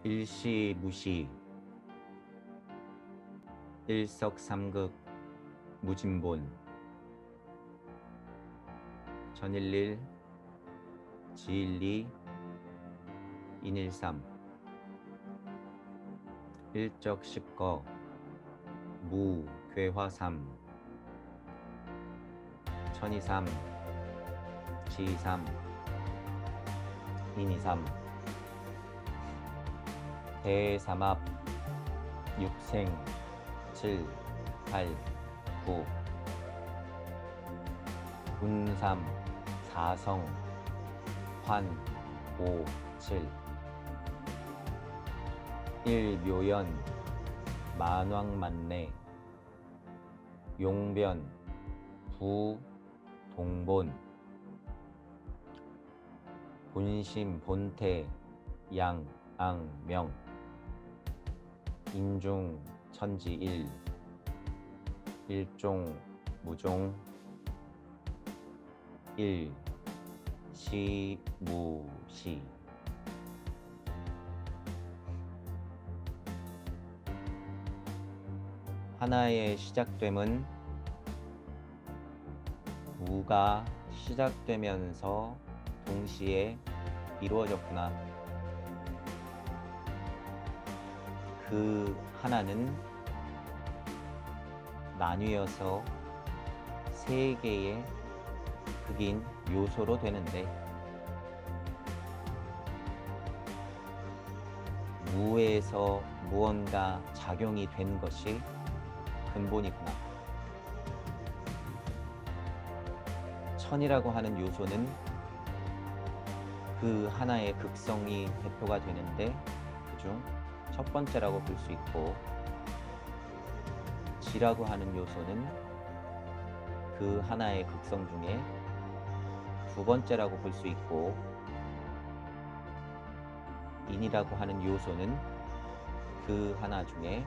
일시무시 일석삼극 무진본 전일일 지일리 인일삼 일적십거 무괴화삼 천이삼 지이삼 인이삼 대삼합 육생 칠 팔 구 군삼 사성 환 오 칠 일묘연 만왕만내 용변 부 동본 본심 본태 양앙명 인중 천지일 일종 무종 일시무시 하나의 시작됨은 무가 시작되면서 동시에 이루어졌구나. 그 하나는 나뉘어서 세 개의 극인 요소로 되는데 무에서 무언가 작용이 된 것이 근본이구나. 천이라고 하는 요소는 그 하나의 극성이 대표가 되는데 그중 첫 번째라고 볼 수 있고, 지라고 하는 요소는 그 하나의 극성 중에 두 번째라고 볼 수 있고, 인이라고 하는 요소는 그 하나 중에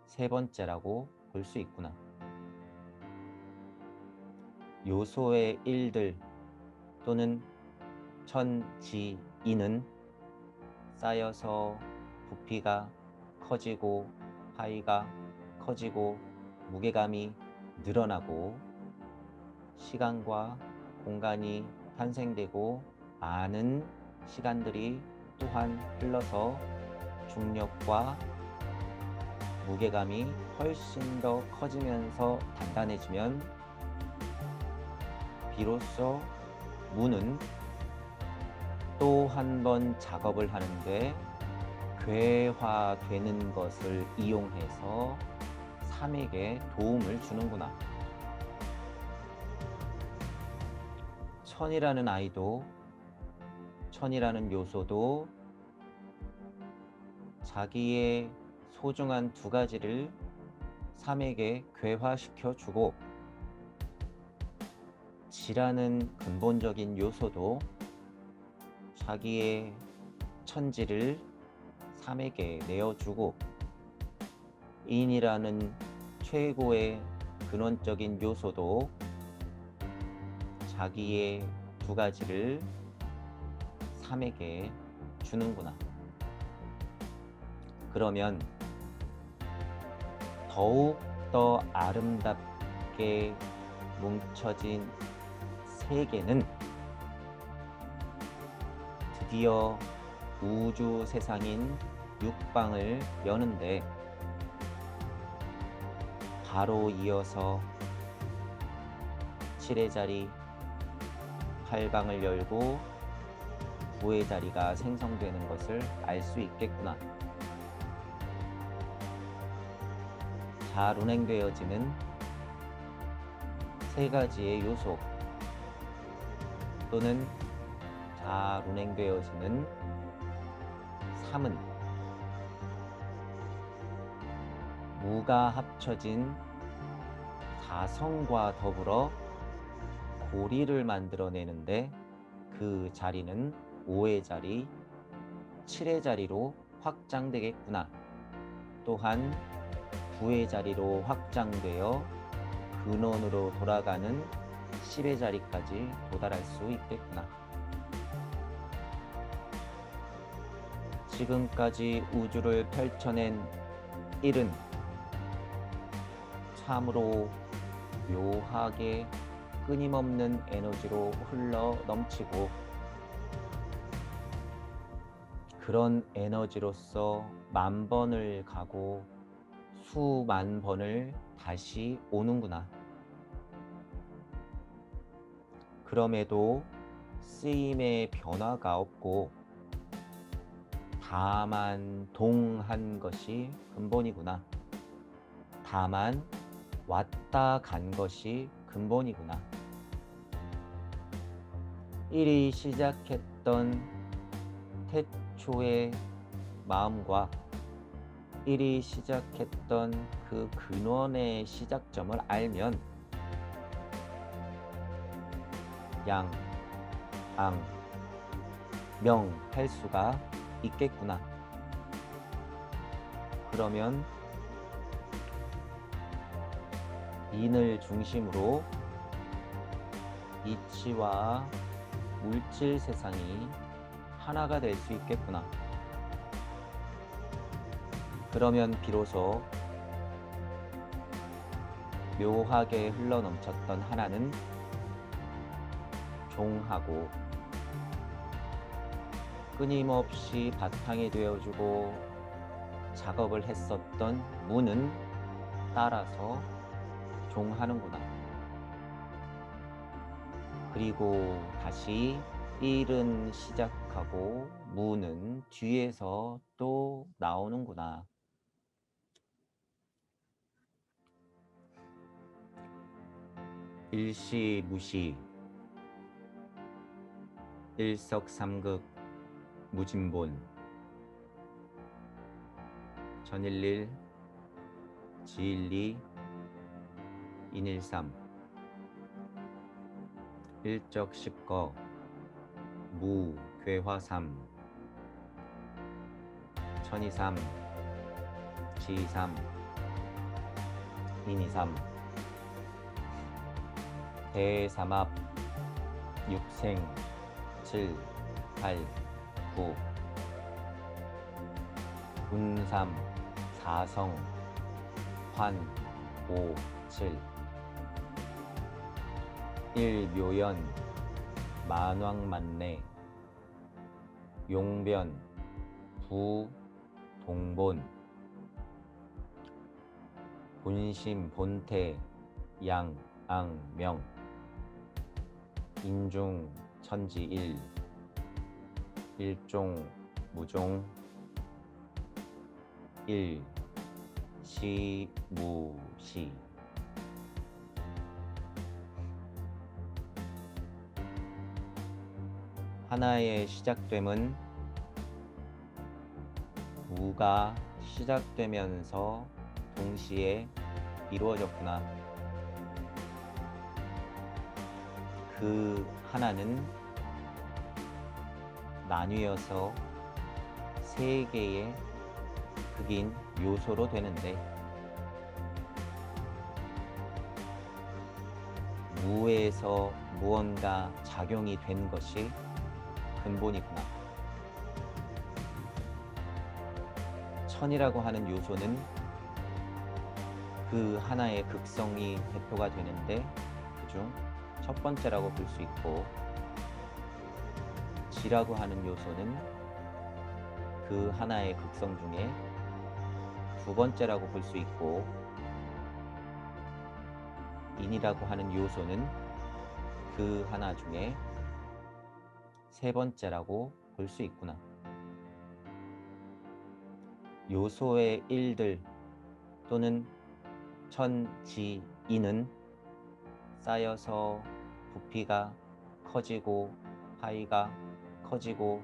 세 번째라고 볼 수 있구나. 요소의 일들 또는 천지인은 쌓여서 부피가 커지고 파이가 커지고 무게감이 늘어나고 시간과 공간이 탄생되고 많은 시간들이 또한 흘러서 중력과 무게감이 훨씬 더 커지면서 단단해지면 비로소 무는 또 한 번 작업을 하는데 괴화되는 것을 이용해서 삼에게 도움을 주는구나. 천이라는 아이도, 천이라는 요소도 자기의 소중한 두 가지를 삼에게 괴화시켜 주고, 지라는 근본적인 요소도 자기의 천지를 삼에게 내어주고, 인이라는 최고의 근원적인 요소도 자기의 두 가지를 삼에게 주는구나. 그러면 더욱 더 아름답게 뭉쳐진 세계는 드디어 우주 세상인 육방을 여는데 바로 이어서 7의 자리 8방을 열고 9의 자리가 생성되는 것을 알 수 있겠구나. 잘 운행되어지는 세 가지의 요소 또는 잘 운행되어지는 삼은 무가 합쳐진 사성과 더불어 고리를 만들어내는데 그 자리는 5의 자리, 7의 자리로 확장되겠구나. 또한 9의 자리로 확장되어 근원으로 돌아가는 10의 자리까지 도달할 수 있겠구나. 지금까지 우주를 펼쳐낸 일은 참으로 묘하게 끊임없는 에너지로 흘러 넘치고, 그런 에너지로서 만 번을 가고 수만 번을 다시 오는구나. 그럼에도 쓰임의 변화가 없고 다만 동한 것이 근본이구나. 다만 왔다 간 것이 근본이구나. 일이 시작했던 태초의 마음과 일이 시작했던 그 근원의 시작점을 알면 양, 앙, 명 할 수가 있겠구나. 그러면 인을 중심으로 이치와 물질 세상이 하나가 될 수 있겠구나. 그러면 비로소 묘하게 흘러넘쳤던 하나는 종하고 끊임없이 바탕이 되어주고 작업을 했었던 무는 따라서 종하는구나. 그리고 다시 일은 시작하고 무는 뒤에서 또 나오는구나. 일시무시, 일석삼극, 무진본, 전일일, 지일리, 인일삼, 일적십거, 무괴화삼, 천이삼, 지이삼, 인이삼, 대삼합, 육생, 7, 8, 9, 운삼, 사성, 환, 5, 7, 일묘연, 만왕만내, 용변, 부, 동본, 본심, 본태, 양, 앙, 명, 인중, 천지일, 일종, 무종, 일, 시, 무시. 하나의 시작됨은 무가 시작되면서 동시에 이루어졌구나. 그 하나는 나뉘어서 세 개의 극인 요소로 되는데, 무에서 무언가 작용이 된 것이 근본이구나. 천이라고 하는 요소는 그 하나의 극성이 대표가 되는데 그중 첫 번째라고 볼 수 있고, 지라고 하는 요소는 그 하나의 극성 중에 두 번째라고 볼 수 있고, 인이라고 하는 요소는 그 하나 중에 세 번째라고 볼 수 있구나. 요소의 일들 또는 천지인은 쌓여서 부피가 커지고 파이가 커지고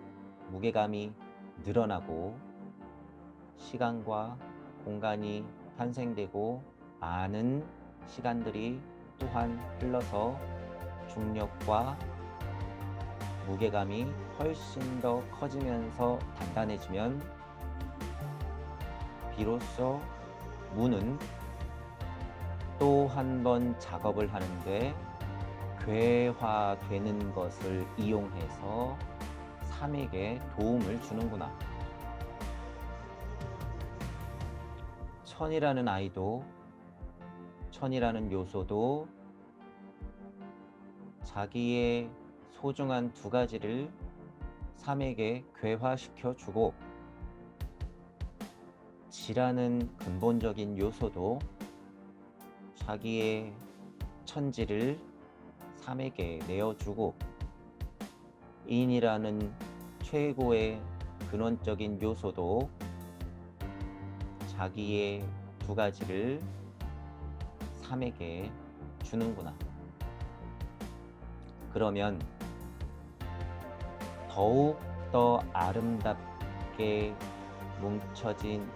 무게감이 늘어나고 시간과 공간이 탄생되고 많은 시간들이 또한 흘러서 중력과 무게감이 훨씬 더 커지면서 단단해지면 비로소 무는 또 한 번 작업을 하는데 괴화되는 것을 이용해서 삼에게 도움을 주는구나. 천이라는 아이도, 천이라는 요소도 자기의 소중한 두 가지를 삼에게 괴화시켜 주고, 지라는 근본적인 요소도 자기의 천지를 삼에게 내어주고, 인이라는 최고의 근원적인 요소도 자기의 두 가지를 삼에게 주는구나. 그러면 더욱 더 아름답게 뭉쳐진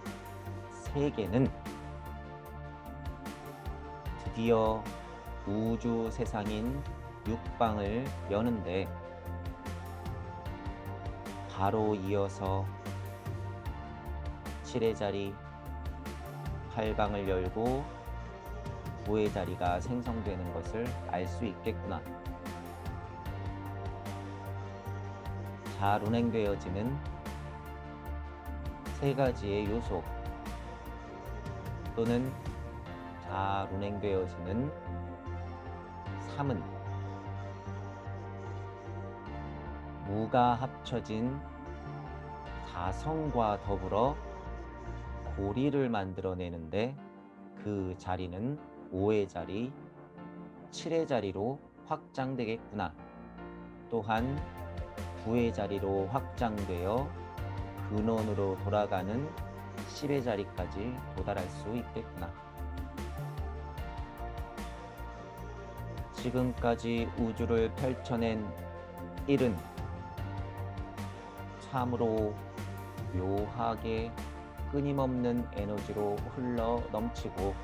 세계는 드디어 우주 세상인 육방을 여는데, 바로 이어서 7의 자리, 8방을 열고 9의 자리가 생성되는 것을 알 수 있겠구나. 잘 운행되어지는 세 가지의 요소, 또는 잘 운행되어지는 삶은 무가 합쳐진 사성과 더불어 고리를 만들어내는데, 그 자리는 5의 자리, 7의 자리로 확장되겠구나. 또한 9의 자리로 확장되어 근원으로 돌아가는 10의 자리까지 도달할 수 있겠구나. 지금까지 우주를 펼쳐낸 일은 참으로 묘하게 끊임없는 에너지로 흘러 넘치고,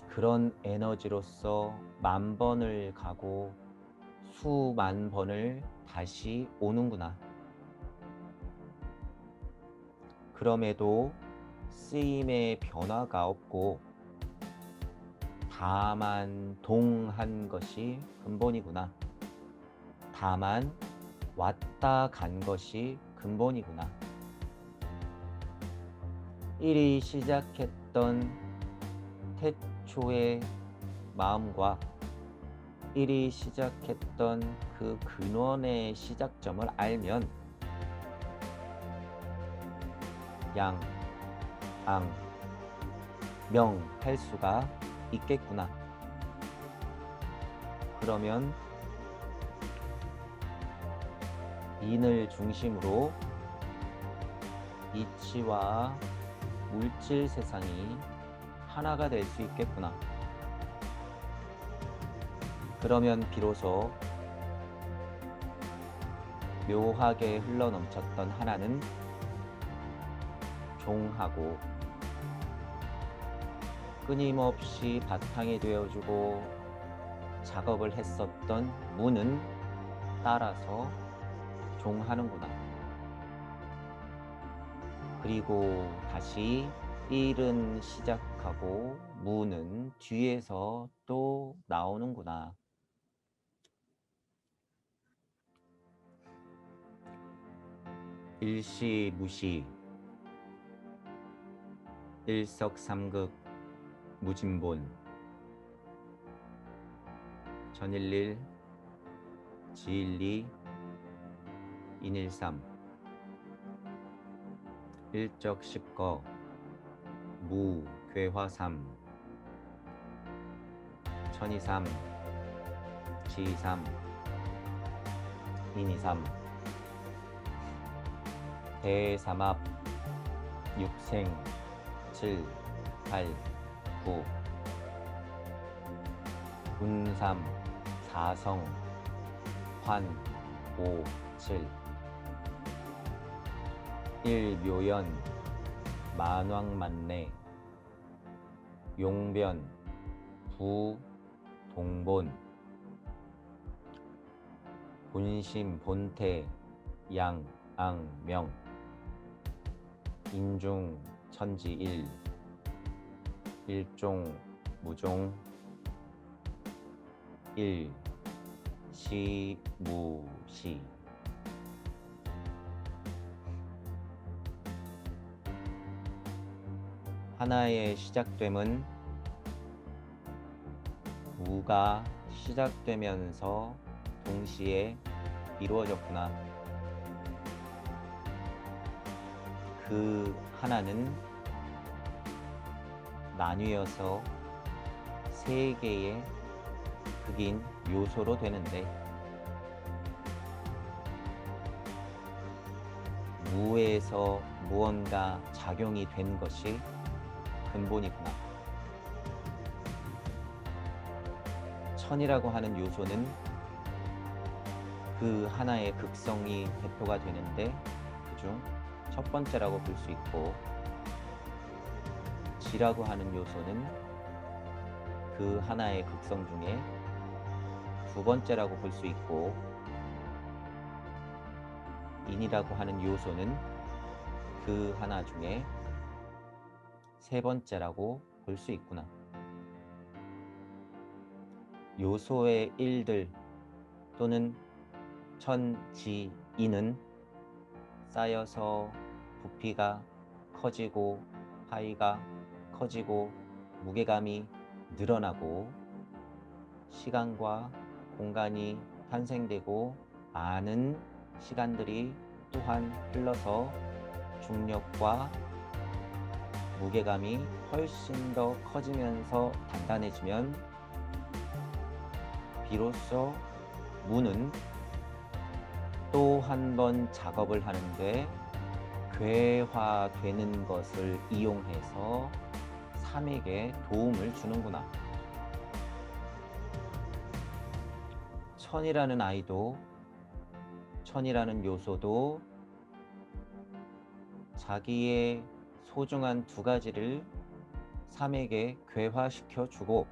그런 에너지로서 만 번을 가고 수만 번을 다시 오는구나. 그럼에도 쓰임의 변화가 없고 다만 동한 것이 근본이구나. 다만 왔다 간 것이 근본이구나. 일이 시작했던 태초의 마음과 일이 시작했던 그 근원의 시작점을 알면 양, 앙, 명 할 수가 있겠구나. 그러면 인을 중심으로 이치와 물질 세상이 하나가 될 수 있겠구나. 그러면 비로소 묘하게 흘러넘쳤던 하나는 종하고, 끊임없이 바탕이 되어주고 작업을 했었던 무는 따라서 종하는구나. 그리고 다시 일은 시작하고 무는 뒤에서 또 나오는구나. 일시무시, 일석삼극 무진본, 전일일, 지일리, 인일삼, 일적십거, 무괴화삼, 천이삼, 지이삼, 인이삼, 대삼합, 육생, 7, 8, 9, 군삼, 사성, 환, 5, 7, 일묘연, 만왕만내, 용변, 부, 동본, 본심, 본태, 양, 앙, 명, 인중, 천지, 일, 일종, 무종, 일, 시, 무, 시. 하나의 시작됨은 무가 시작되면서 동시에 이루어졌구나. 그 하나는 나뉘어서 세 개의 극인 요소로 되는데 무에서 무언가 작용이 된 것이 근본이구나. 천이라고 하는 요소는 그 하나의 극성이 대표가 되는데 그중 첫 번째라고 볼 수 있고, 지라고 하는 요소는 그 하나의 극성 중에 두 번째라고 볼 수 있고, 인이라고 하는 요소는 그 하나 중에 세 번째라고 볼 수 있구나. 요소의 일들 또는 천지인은 쌓여서 부피가 커지고 파이가 커지고 무게감이 늘어나고 시간과 공간이 탄생되고 많은 시간들이 또한 흘러서 중력과 무게감이 훨씬 더 커지면서 단단해지면 비로소 무는 또 한 번 작업을 하는데 괴화되는 것을 이용해서 삼에게 도움을 주는구나. 천이라는 아이도, 천이라는 요소도 자기의 소중한 두 가지를 삼에게 괴화시켜 주고,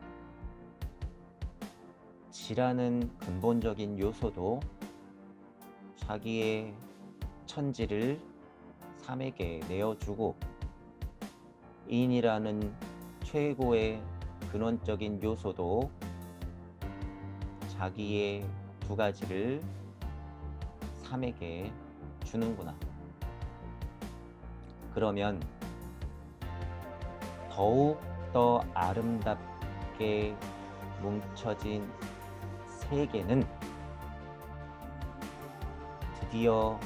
지라는 근본적인 요소도 자기의 천지를 삼에게 내어주고, 인이라는 최고의 근원적인 요소도 자기의 두 가지를 삼에게 주는구나. 그러면 더욱 더 아름답게 뭉쳐진 세계는 드디어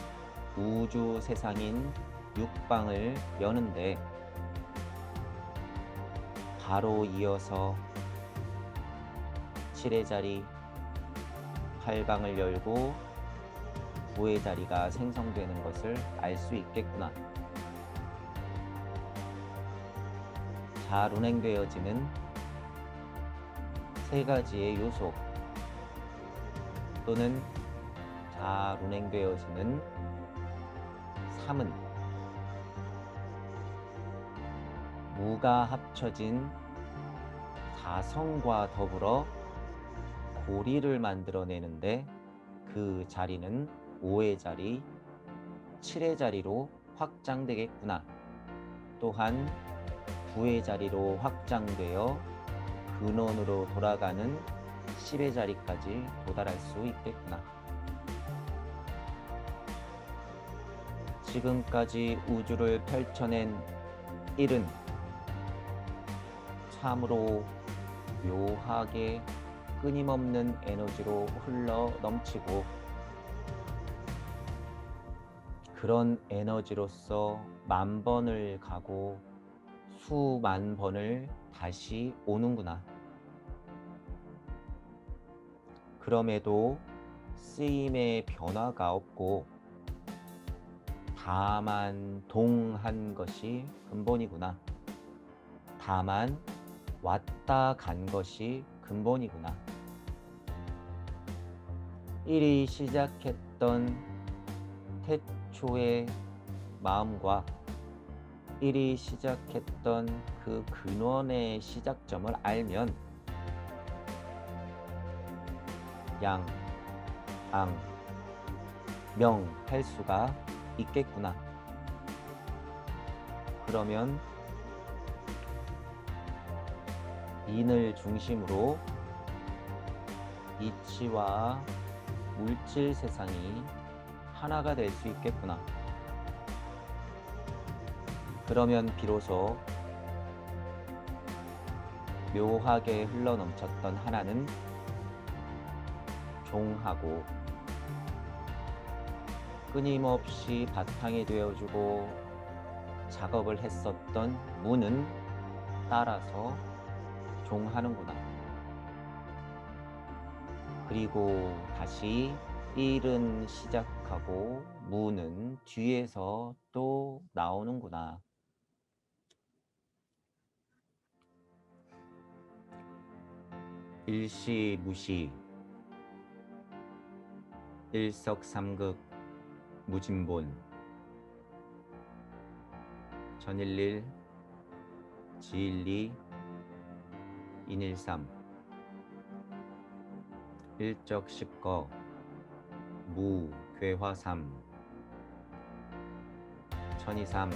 우주 세상인 육방을 여는데, 바로 이어서 7의 자리, 8방을 열고 9의 자리가 생성되는 것을 알 수 있겠구나. 잘 운행되어지는 세 가지의 요소 또는 잘 운행되어지는 삼은 무가 합쳐진 사성과 더불어 고리를 만들어내는데, 그 자리는 5의 자리, 7의 자리로 확장되겠구나. 또한 9의 자리로 확장되어 근원으로 돌아가는 10의 자리까지 도달할 수 있겠구나. 지금까지 우주를 펼쳐낸 1은 참으로 묘하게 끊임없는 에너지로 흘러 넘치고, 그런 에너지로서 만 번을 가고 수만 번을 다시 오는구나. 그럼에도 쓰임의 변화가 없고 다만 동한 것이 근본이구나. 다만 왔다 간 것이 근본이구나. 1이 시작했던 태초의 마음과 1이 시작했던 그 근원의 시작점을 알면 양, 앙, 명 할 수가 있겠구나. 그러면 인을 중심으로 이치와 물질 세상이 하나가 될 수 있겠구나. 그러면 비로소 묘하게 흘러넘쳤던 하나는 종하고 끊임없이 바탕이 되어주고 작업을 했었던 무는 따라서 종하는구나. 그리고 다시 일은 시작하고 무는 뒤에서 또 나오는구나. 일시무시, 일석삼극, 무진본, 전일일, 지일리, 인일삼, 일적십거, 무괴화삼, 천이삼,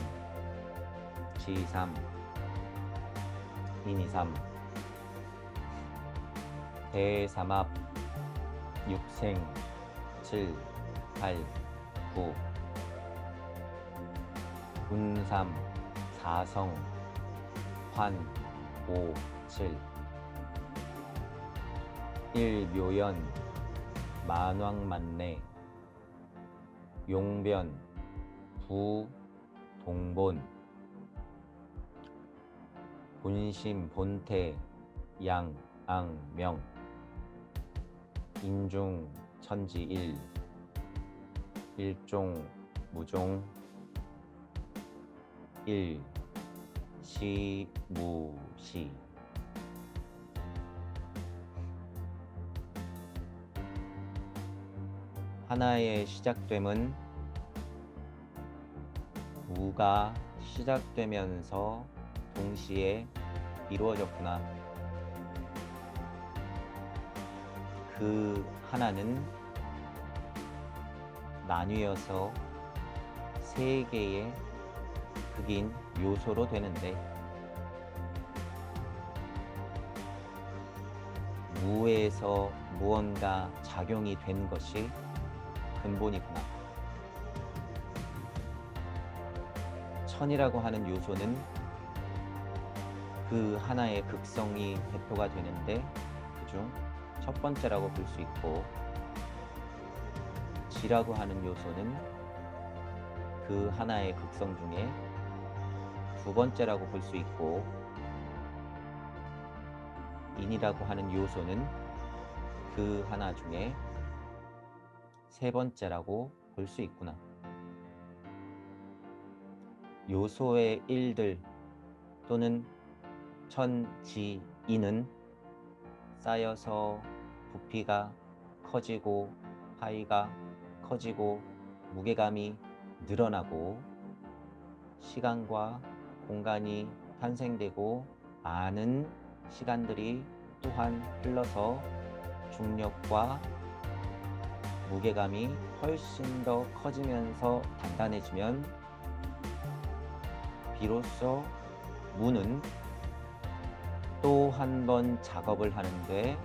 지이삼, 인이삼, 대삼합, 육생, 7, 8, 9, 군삼, 사성, 환, 5, 7, 일묘연, 만왕만내, 용변, 부, 동본, 본심, 본태, 양, 앙, 명, 인중, 천지, 일, 일종, 무종, 일, 시, 무, 시. 하나의 시작됨은 무가 시작되면서 동시에 이루어졌구나. 그 하나는 나뉘어서 세 개의 극인 요소로 되는데 무에서 무언가 작용이 된 것이 근본이구나. 천이라고 하는 요소는 그 하나의 극성이 대표가 되는데 그중 첫 번째라고 볼 수 있고, 지라고 하는 요소는 그 하나의 극성 중에 두 번째라고 볼 수 있고, 인이라고 하는 요소는 그 하나 중에 세 번째라고 볼 수 있구나. 요소의 일들 또는 천지인은 쌓여서 부피가 커지고 파이가 커지고 무게감이 늘어나고 시간과 공간이 탄생되고 많은 시간들이 또한 흘러서 중력과 무게감이 훨씬 더 커지면서 단단해지면 비로소 무는 또 한 번 작업을 하는데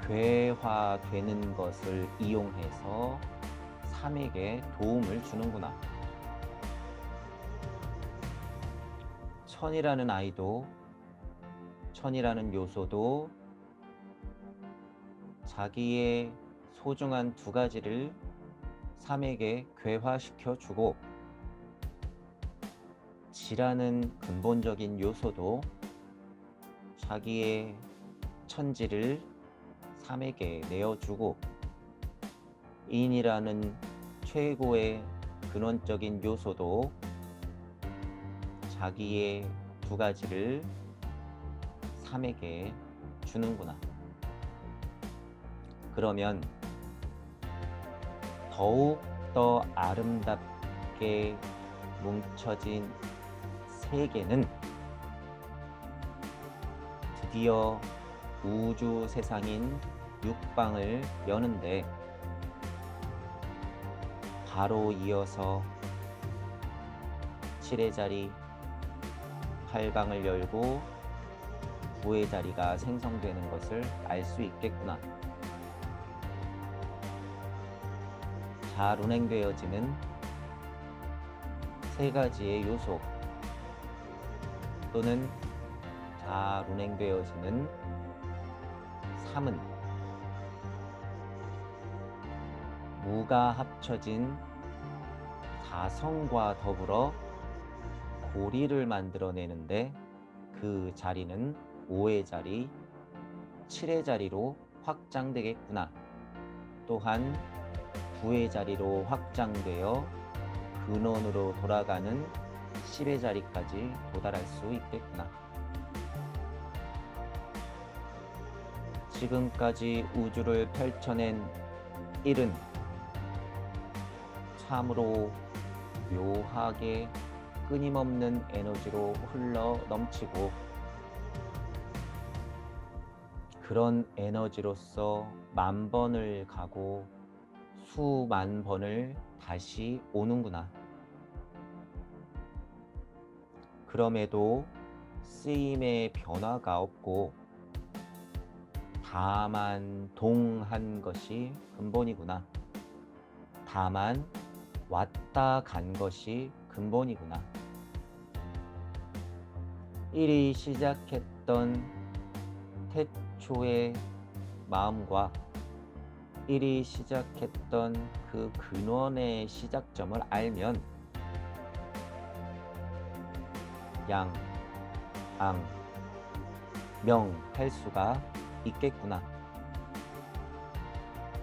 괴화되는 것을 이용해서 삼에게 도움을 주는구나. 천이라는 아이도, 천이라는 요소도 자기의 소중한 두 가지를 삼에게 괴화시켜 주고, 지라는 근본적인 요소도 자기의 천지를 삼에게 내어주고, 인이라는 최고의 근원적인 요소도 자기의 두 가지를 삼에게 주는구나. 그러면 더욱 더 아름답게 뭉쳐진 세계는 드디어 우주 세상인 육방을 여는데, 바로 이어서 7의 자리 8방을 열고 9의 자리가 생성되는 것을 알 수 있겠구나. 잘 운행되어지는 세 가지의 요소 또는 다 룬행되어지는 3은 무가 합쳐진 4성과 더불어 고리를 만들어내는데 그 자리는 5의 자리, 7의 자리로 확장되겠구나. 또한 9의 자리로 확장되어 근원으로 돌아가는 10의 자리까지 도달할 수 있겠구나. 지금까지 우주를 펼쳐낸 1은 참으로 묘하게 끊임없는 에너지로 흘러 넘치고 그런 에너지로서 만 번을 가고 수만 번을 다시 오는구나. 그럼에도 쓰임의 변화가 없고 다만 동한 것이 근본이구나. 다만 왔다 간 것이 근본이구나. 1이 시작했던 태초의 마음과 1이 시작했던 그 근원의 시작점을 알면 양, 앙, 명 할 수가 있겠구나.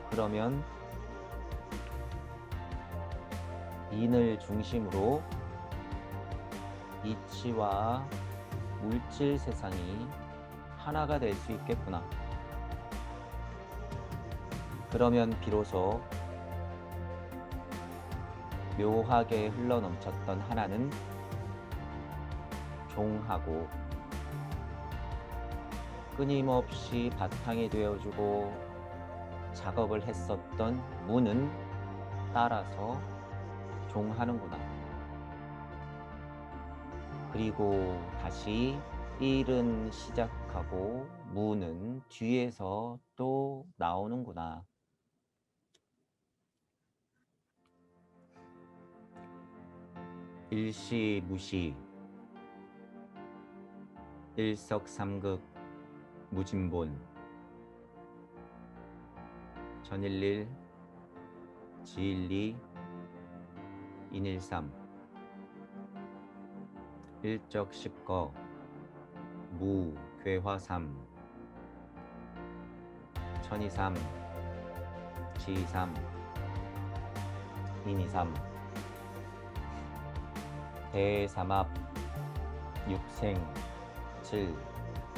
그러면 인을 중심으로 이치와 물질 세상이 하나가 될 수 있겠구나. 그러면 비로소 묘하게 흘러넘쳤던 하나는 종하고 끊임없이 바탕이 되어주고 작업을 했었던 무는 따라서 종하는구나. 그리고 다시 1은 시작하고 무는 뒤에서 또 나오는구나. 일시무시, 일석삼극, 무진본, 전일일, 지일리, 인일삼, 일적십거, 무괴화삼, 천이삼, 지이삼, 인이삼, 대삼합, 육생, 7,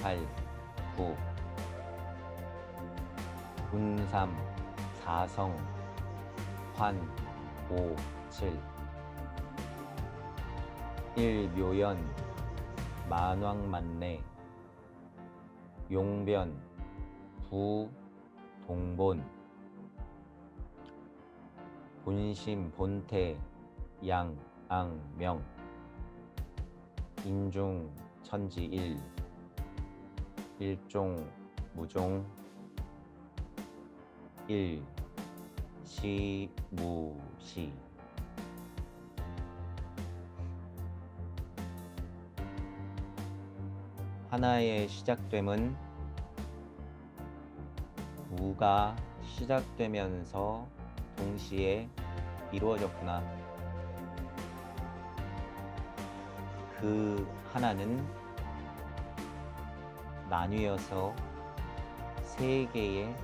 8, 9, 운삼, 사성, 환, 5, 7, 일묘연, 만왕만내, 용변, 부, 동본, 본심, 본태, 양, 앙, 명, 인중, 천지, 일, 일종, 무종, 일, 시, 무, 시. 하나의 시작됨은 무가 시작되면서 동시에 이루어졌구나. 그 하나는 나뉘어서 세 개의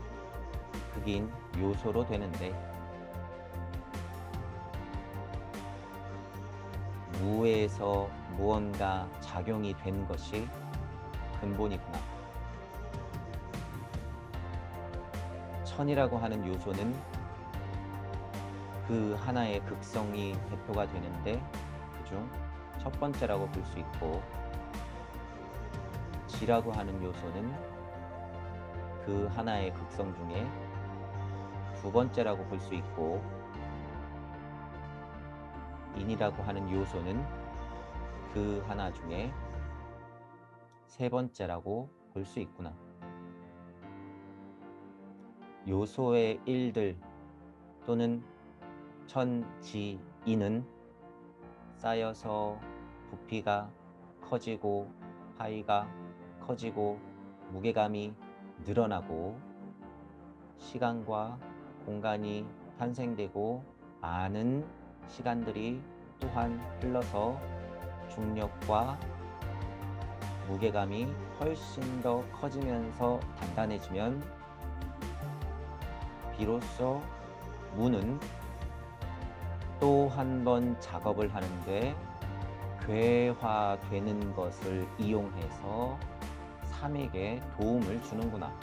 극인 요소로 되는데 무에서 무언가 작용이 된 것이 근본이구나. 천이라고 하는 요소는 그 하나의 극성이 대표가 되는데 그중 첫 번째라고 볼 수 있고, 지라고 하는 요소는 그 하나의 극성 중에 두 번째라고 볼 수 있고, 인이라고 하는 요소는 그 하나 중에 세 번째라고 볼 수 있구나. 요소의 일들 또는 천지인은 쌓여서 부피가 커지고 파이가 커지고 무게감이 늘어나고 시간과 공간이 탄생되고 많은 시간들이 또한 흘러서 중력과 무게감이 훨씬 더 커지면서 단단해지면 비로소 무는 또 한 번 작업을 하는데 괴화되는 것을 이용해서 삶에게 도움을 주는구나.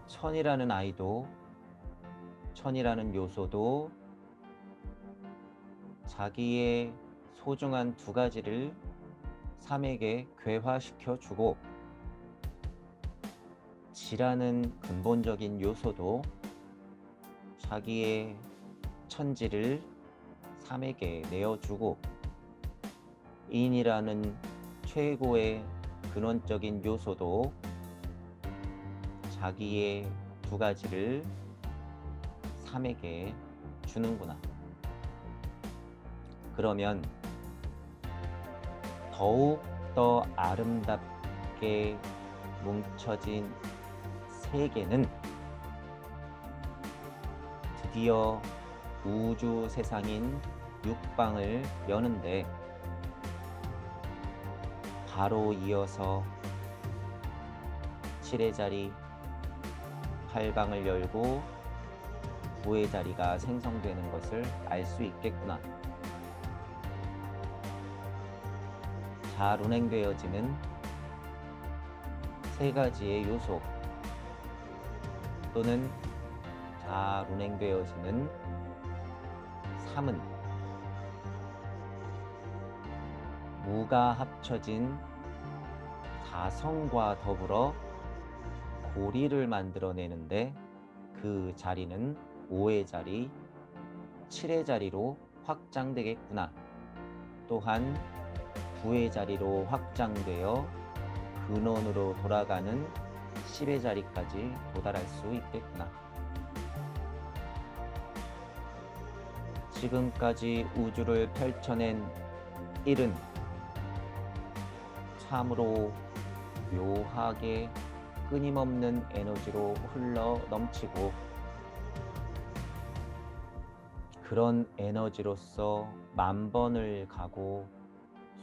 천이라는 아이도, 천이라는 요소도 자기의 소중한 두 가지를 삶에게 괴화시켜 주고, 지라는 근본적인 요소도 자기의 천지를 삶에게 내어주고, 인이라는 최고의 근원적인 요소도 자기의 두 가지를 삶에게 주는구나. 그러면 더욱 더 아름답게 뭉쳐진 세계는 드디어 우주 세상인 육방을 여는데 바로 이어서 7의 자리, 8방을 열고 9의 자리가 생성되는 것을 알 수 있겠구나. 잘 운행되어지는 세 가지의 요소 또는 잘 운행되어지는 삶은 무가 합쳐진 사성과 더불어 고리를 만들어내는데 그 자리는 5의 자리, 7의 자리로 확장되겠구나. 또한 9의 자리로 확장되어 근원으로 돌아가는 10의 자리까지 도달할 수 있겠구나. 지금까지 우주를 펼쳐낸 1은 참으로 묘하게 끊임없는 에너지로 흘러 넘치고, 그런 에너지로서 만 번을 가고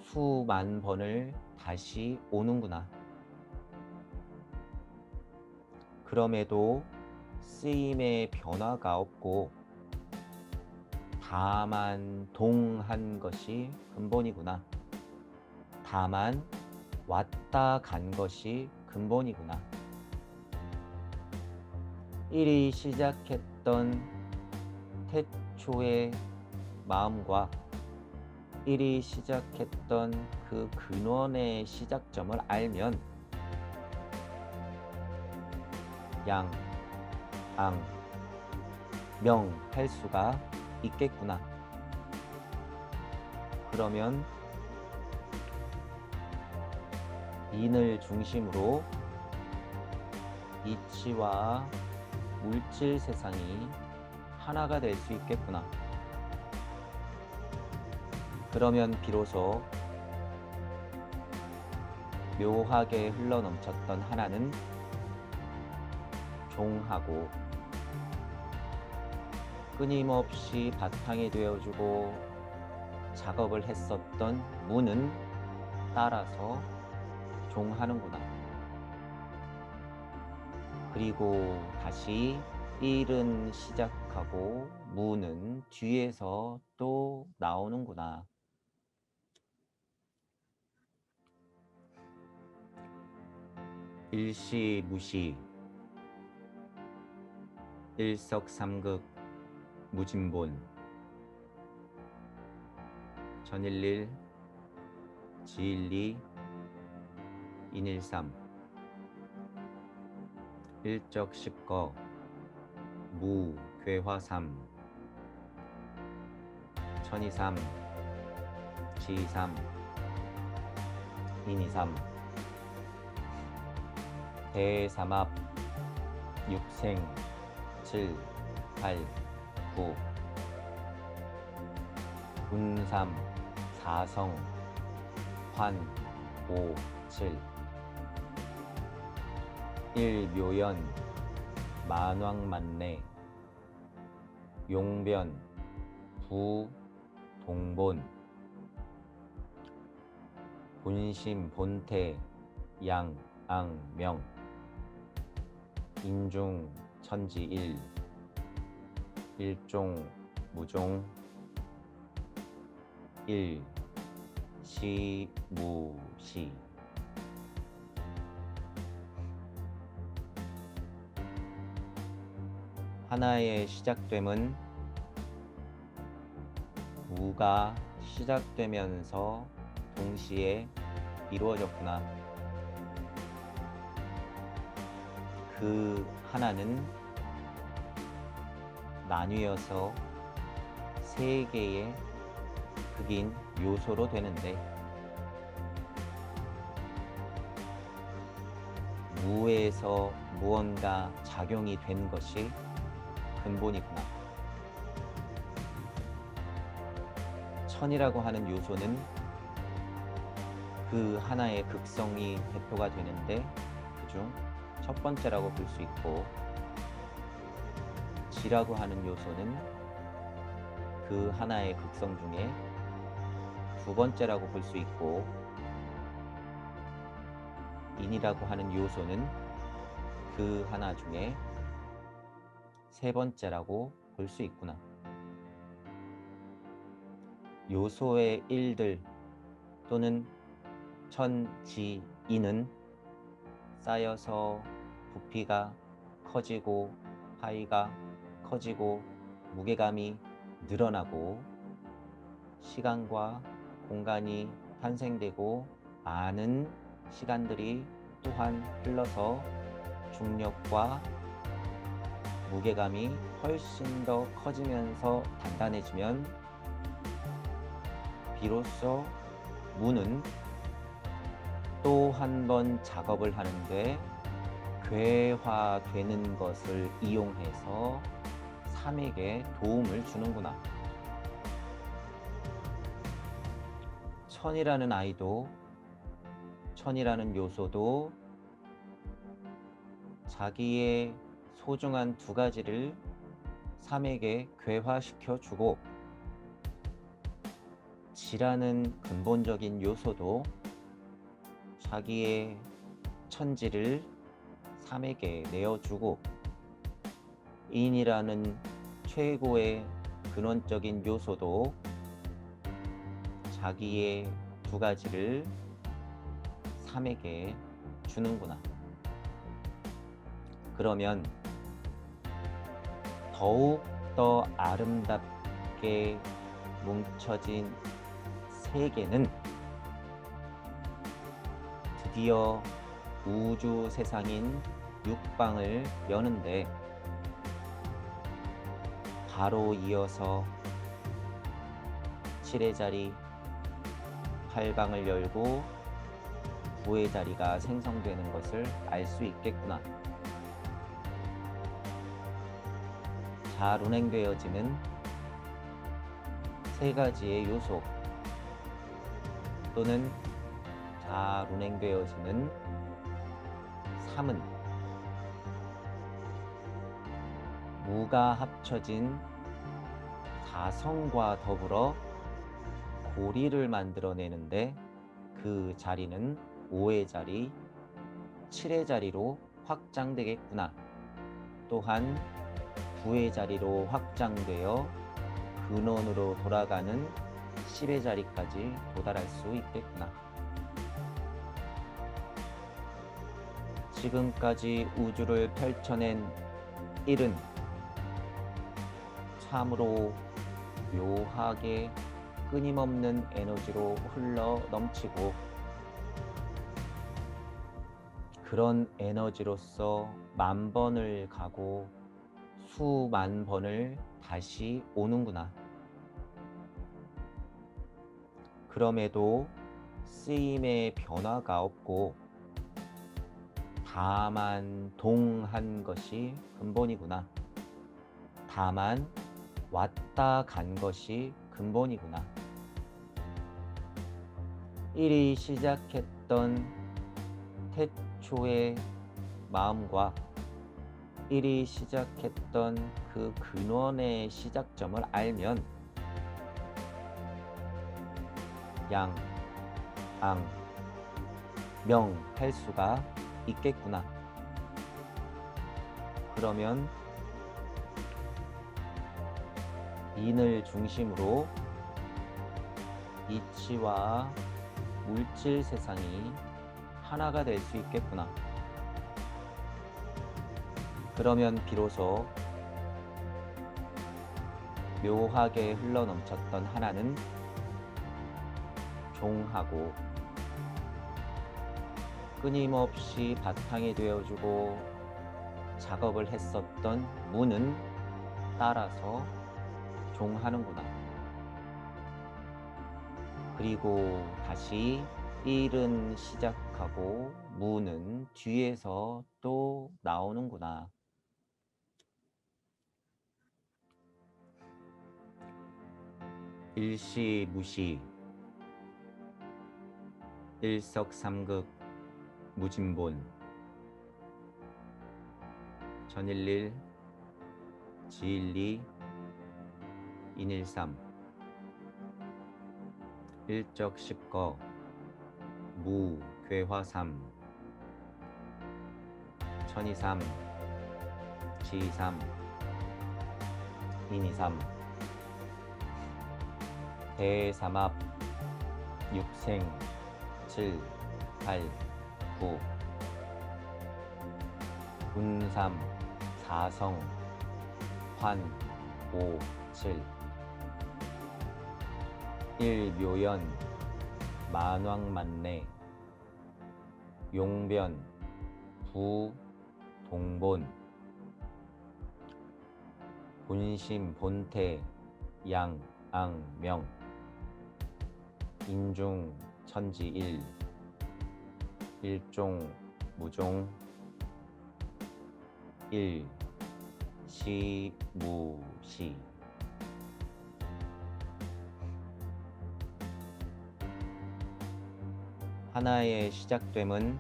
수만 번을 다시 오는구나. 그럼에도 쓰임의 변화가 없고 다만 동한 것이 근본이구나. 다만 왔다 간 것이 근본이구나. 1이 시작했던 태초의 마음과 1이 시작했던 그 근원의 시작점을 알면 양, 앙, 명 할 수가 있겠구나. 그러면 인을 중심으로 이치와 물질 세상이 하나가 될 수 있겠구나. 그러면 비로소 묘하게 흘러넘쳤던 하나는 종하고 끊임없이 바탕이 되어주고 작업을 했었던 무는 따라서 종하는구나. 그리고 다시 1은 시작하고 무는 뒤에서 또 나오는구나. 일시무시, 일석삼극, 무진본, 전일일, 지일리, 인일삼, 일적십거, 무괴화삼, 천이삼, 지이삼, 인이삼, 대삼합, 육생, 7, 8, 9, 군삼, 사성, 환, 오, 칠. 일묘연, 만왕만내. 용변, 부, 동본. 본심, 본태, 양, 앙, 명. 인중, 천지, 일. 일종, 무종. 일, 시, 무, 시. 하나의 시작됨은 무가 시작되면서 동시에 이루어졌구나. 그 하나는 나뉘어서 세 개의 극인 요소로 되는데, 무에서 무언가 작용이 된 것이 근본이구나. 천이라고 하는 요소는 그 하나의 극성이 대표가 되는데, 그중 첫 번째라고 볼 수 있고, 지라고 하는 요소는 그 하나의 극성 중에 두 번째라고 볼 수 있고, 인이라고 하는 요소는 그 하나 중에 세 번째라고 볼 수 있구나. 요소의 일들 또는 천지인은 쌓여서 부피가 커지고 파이가 커지고 무게감이 늘어나고 시간과 공간이 탄생되고 많은 시간들이 또한 흘러서 중력과 무게감이 훨씬 더 커지면서 단단해지면 비로소 무는 또 한 번 작업을 하는데 괴화되는 것을 이용해서 삼에게 도움을 주는구나. 천이라는 아이도, 천이라는 요소도 자기의 소중한 두 가지를 삼에게 괴화시켜 주고, 지라는 근본적인 요소도 자기의 천지를 삼에게 내어주고, 인이라는 최고의 근원적인 요소도 자기의 두 가지를 삼에게 주는구나. 그러면 더욱 더 아름답게 뭉쳐진 세계는 드디어 우주 세상인 육방을 여는데, 바로 이어서 7의 자리, 8방을 열고 9의 자리가 생성되는 것을 알 수 있겠구나. 잘 운행되어지는 세 가지의 요소 또는 잘 운행되어지는 삼은 무가 합쳐진 사성과 더불어 고리를 만들어내는데, 그 자리는 5의 자리, 7의 자리로 확장되겠구나. 또한 9의 자리로 확장되어 근원으로 돌아가는 10의 자리까지 도달할 수 있겠구나. 지금까지 우주를 펼쳐낸 1은 참으로 묘하게 끊임없는 에너지로 흘러 넘치고, 그런 에너지로서 만 번을 가고 수만 번을 다시 오는구나. 그럼에도 쓰임의 변화가 없고 다만 동한 것이 근본이구나. 다만 왔다 간 것이 근본이구나. 일이 시작했던 태초의 마음과 일이 시작했던 그 근원의 시작점을 알면 양, 앙, 명 할 수가 있겠구나. 그러면 인을 중심으로 이치와 물질 세상이 하나가 될 수 있겠구나. 그러면 비로소 묘하게 흘러넘쳤던 하나는 종하고 끊임없이 바탕이 되어주고 작업을 했었던 무는 따라서 종하는구나. 그리고 다시 일은 시작하고 무는 뒤에서 또 나오는구나. 일시무시, 일석삼극, 무진본, 전일일, 지일리, 인일삼, 일적십거, 무괴화삼, 천이삼, 지이삼, 인이삼, 대삼합, 육생, 7, 8, 9, 군삼, 사성, 환, 5, 7, 일묘연, 만왕만내, 용변, 부, 동본, 본심, 본태, 양, 앙, 명, 인중, 천지, 일, 일종, 무종, 일, 시, 무, 시. 하나의 시작됨은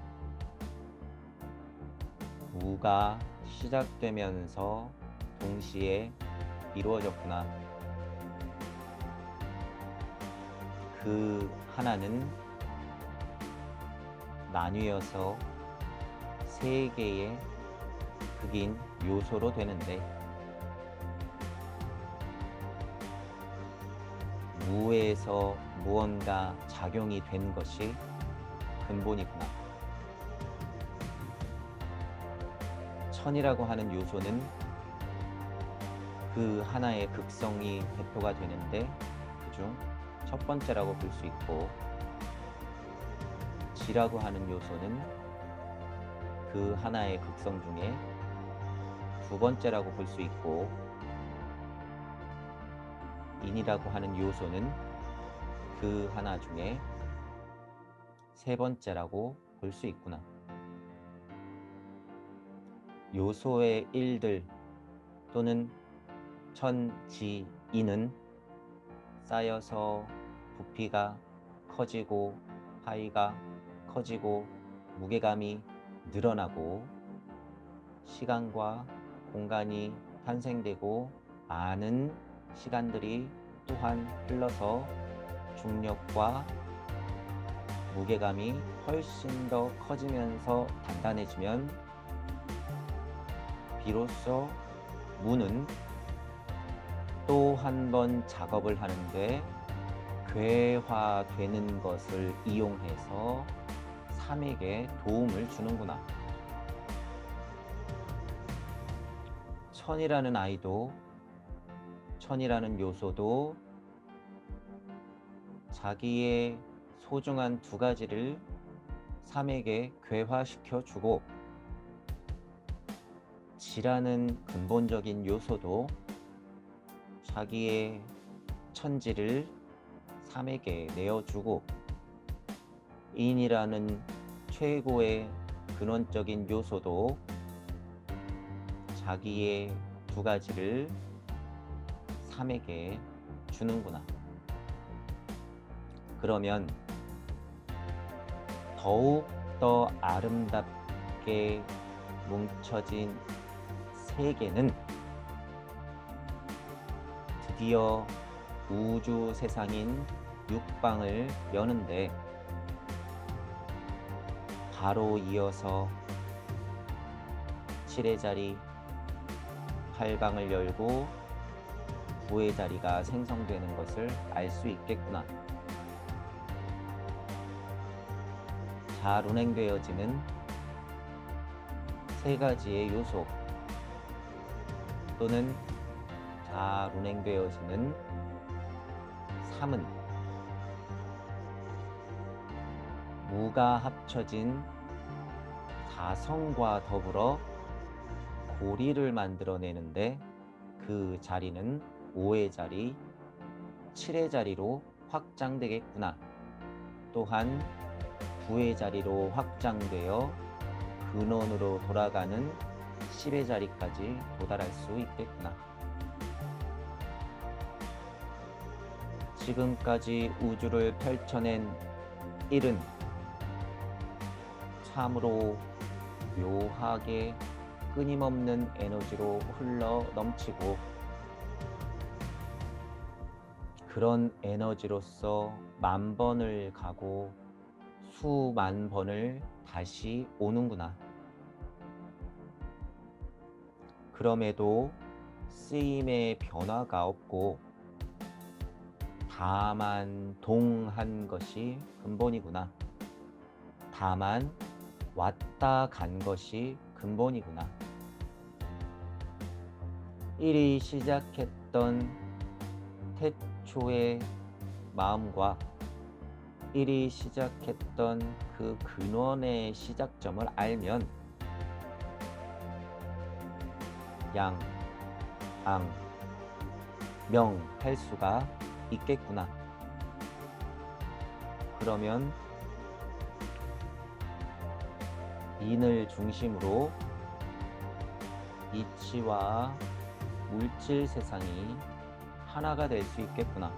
무가 시작되면서 동시에 이루어졌구나. 그 하나는 나뉘어서 세 개의 극인 요소로 되는데 무에서 무언가 작용이 된 것이 근본이구나. 천이라고 하는 요소는 그 하나의 극성이 대표가 되는데 그중 첫 번째라고 볼 수 있고, 지라고 하는 요소는 그 하나의 극성 중에 두 번째라고 볼 수 있고, 인이라고 하는 요소는 그 하나 중에 세 번째라고 볼 수 있구나. 요소의 일들 또는 천지, 인은 쌓여서 부피가 커지고 파이가 커지고 무게감이 늘어나고 시간과 공간이 탄생되고 많은 시간들이 또한 흘러서 중력과 무게감이 훨씬 더 커지면서 단단해지면 비로소 무는 또 한 번 작업을 하는데 괴화되는 것을 이용해서 삼에게 도움을 주는구나. 천이라는 아이도, 천이라는 요소도 자기의 소중한 두 가지를 삼에게 괴화시켜 주고, 지라는 근본적인 요소도 자기의 천지를 삼에게 내어주고, 인이라는 최고의 근원적인 요소도 자기의 두 가지를 삼에게 주는구나. 그러면 더욱 더 아름답게 뭉쳐진 세계는 드디어 우주 세상인 육방을 여는데 바로 이어서 7의 자리, 8방을 열고 9의 자리가 생성되는 것을 알 수 있겠구나. 잘 운행되어지는 세 가지의 요소 또는 잘 운행되어지는 3은 무가 합쳐진 4성과 더불어 고리를 만들어내는데 그 자리는 5의 자리, 7의 자리로 확장되겠구나. 또한 9의 자리로 확장되어 근원으로 돌아가는 10의 자리까지 도달할 수 있겠구나. 지금까지 우주를 펼쳐낸 1은 참으로 묘하게 끊임없는 에너지로 흘러 넘치고 그런 에너지로서 만 번을 가고 수만 번을 다시 오는구나. 그럼에도 쓰임의 변화가 없고 다만 동한 것이 근본이구나. 다만 왔다 간 것이 근본이구나. 1이 시작했던 태초의 마음과 1이 시작했던 그 근원의 시작점을 알면 양, 앙, 명 할 수가 있겠구나. 그러면 인을 중심으로 이치와 물질 세상이 하나가 될 수 있겠구나.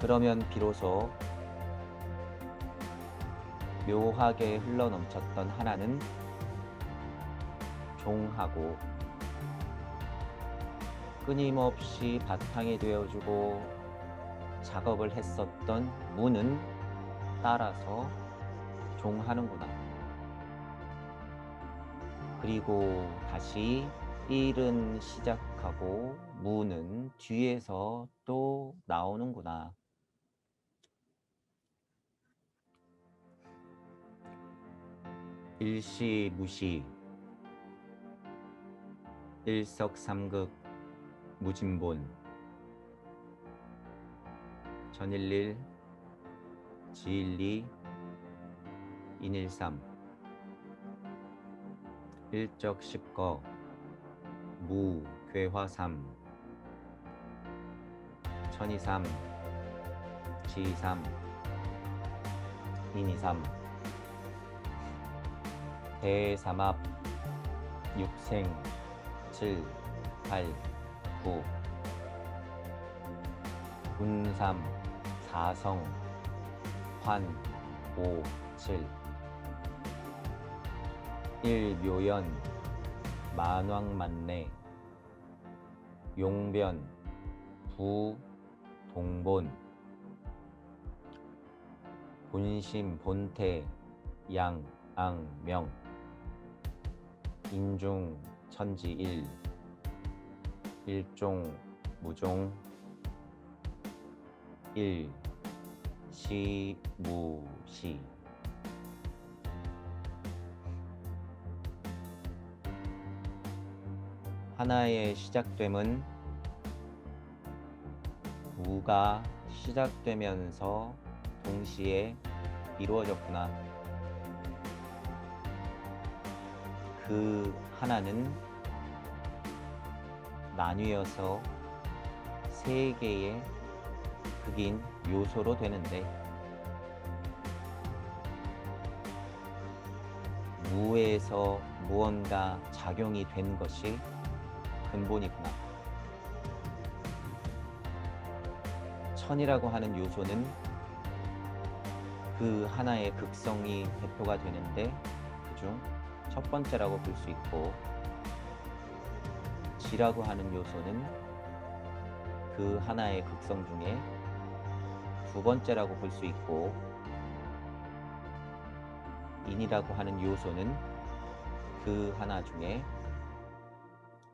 그러면 비로소 묘하게 흘러넘쳤던 하나는 종하고 끊임없이 바탕이 되어주고 작업을 했었던 무는 따라서 종하는구나. 그리고 다시 1은 시작하고 무는 뒤에서 또 나오는구나. 일시무시, 일석삼극, 무진본, 전일일, 지일리, 인일삼, 일적십거, 무, 괴화삼, 천이삼, 지이삼, 인이삼, 대삼합, 육생, 7, 8, 9, 군삼, 사성, 환, 5, 7, 일묘연, 만왕만내, 용변, 부, 동본, 본심, 본태, 양, 앙, 명, 인중, 천지, 일, 일종, 무종, 일, 시, 무, 시. 하나의 시작됨은 무가 시작되면서 동시에 이루어졌구나. 그 하나는 나뉘어서 세 개의 극인 요소로 되는데 무에서 무언가 작용이 된 것이 근본이구나. 천이라고 하는 요소는 그 하나의 극성이 대표가 되는데 그중 첫 번째라고 볼 수 있고, 지라고 하는 요소는 그 하나의 극성 중에 두 번째라고 볼 수 있고, 인이라고 하는 요소는 그 하나 중에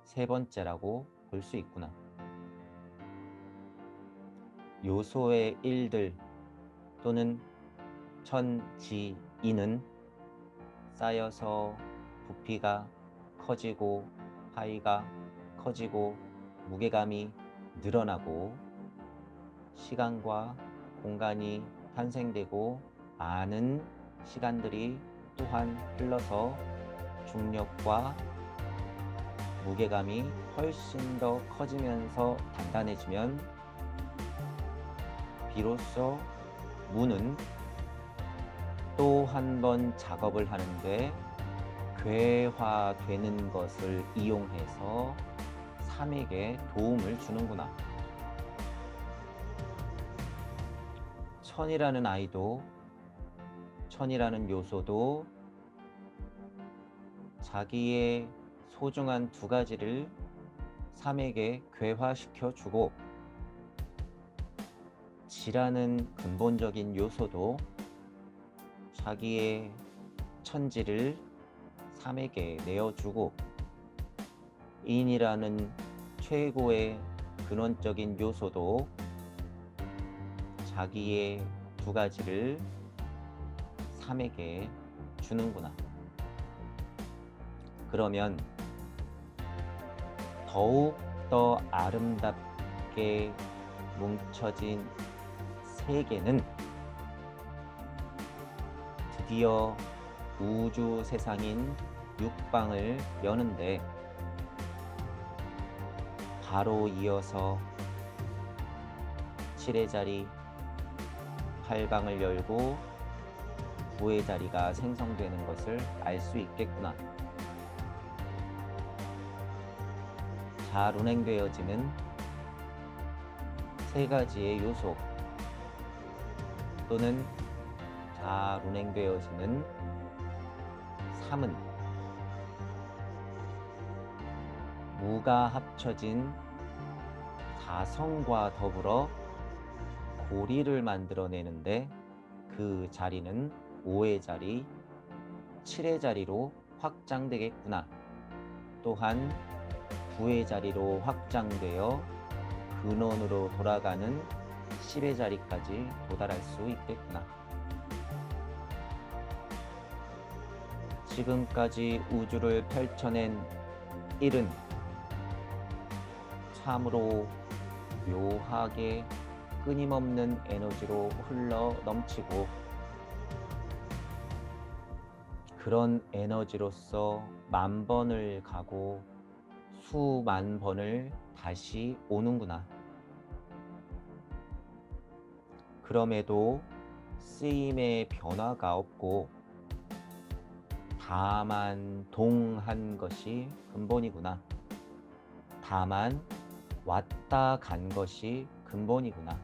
세 번째라고 볼 수 있구나. 요소의 일들 또는 천, 지, 인은 쌓여서 부피가 커지고 파이가 커지고 무게감이 늘어나고 시간과 공간이 탄생되고 많은 시간들이 또한 흘러서 중력과 무게감이 훨씬 더 커지면서 단단해지면 비로소 무는 또 한 번 작업을 하는데 괴화되는 것을 이용해서 삼에게 도움을 주는구나. 천이라는 아이도, 천이라는 요소도 자기의 소중한 두 가지를 삼에게 괴화시켜 주고, 지라는 근본적인 요소도 자기의 천지를 삼에게 내어주고, 인이라는 최고의 근원적인 요소도 자기의 두 가지를 삼에게 주는구나. 그러면 더욱 더 아름답게 뭉쳐진 세계는 드디어 우주 세상인 육방을 여는데, 바로 이어서 7의 자리, 8방을 열고 9의 자리가 생성되는 것을 알 수 있겠구나. 잘 운행되어지는 세 가지의 요소 또는 잘 운행되어지는 삼은 무가 합쳐진 사성과 더불어 고리를 만들어내는데, 그 자리는 5의 자리, 7의 자리로 확장되겠구나. 또한 9의 자리로 확장되어 근원으로 돌아가는 10의 자리까지 도달할 수 있겠구나. 지금까지 우주를 펼쳐낸 1은 참으로 묘하게 끊임없는 에너지로 흘러 넘치고, 그런 에너지로서 만 번을 가고 수만 번을 다시 오는구나. 그럼에도 쓰임의 변화가 없고 다만 동한 것이 근본이구나. 다만 왔다 간 것이 근본이구나.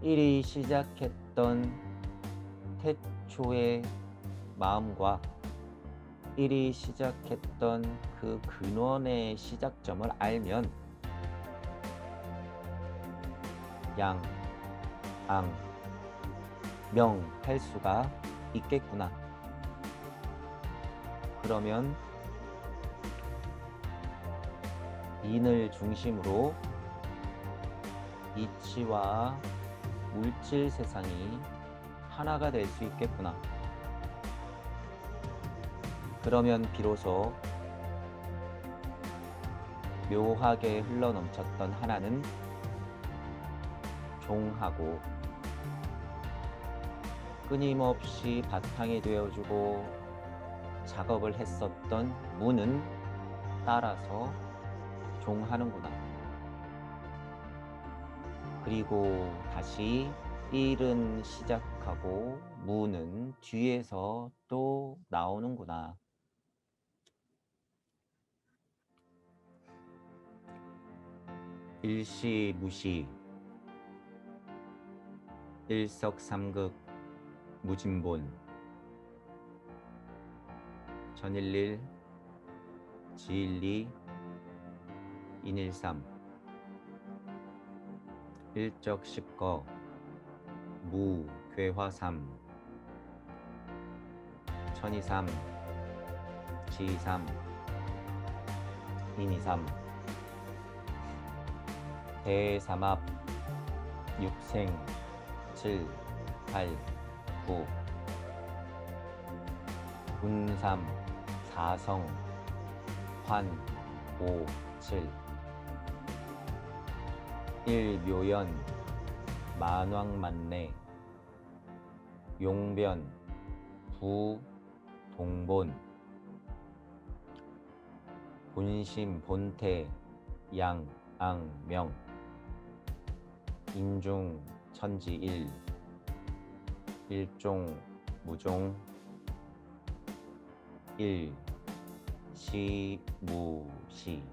1이 시작했던 태초의 마음과 1이 시작했던 그 근원의 시작점을 알면 양, 앙, 명 할 수가 있겠구나. 그러면 인을 중심으로 이치와 물질 세상이 하나가 될 수 있겠구나. 그러면 비로소 묘하게 흘러넘쳤던 하나는 종하고, 끊임없이 바탕이 되어주고 작업을 했었던 무는 따라서 종하는구나. 그리고 다시 1은 시작하고 무는 뒤에서 또 나오는구나. 일시무시, 일석삼극 무진본 전일일 지일리 인일삼 일적십거 무괴화삼 천이삼 지이삼 인이삼 대삼합 육생 칠, 팔, 구 군삼, 사성, 환, 오, 칠 일묘연, 만왕만내 용변, 부, 동본 본심, 본태, 양, 앙, 명 인중, 천지일 일종, 무종 일, 시, 무시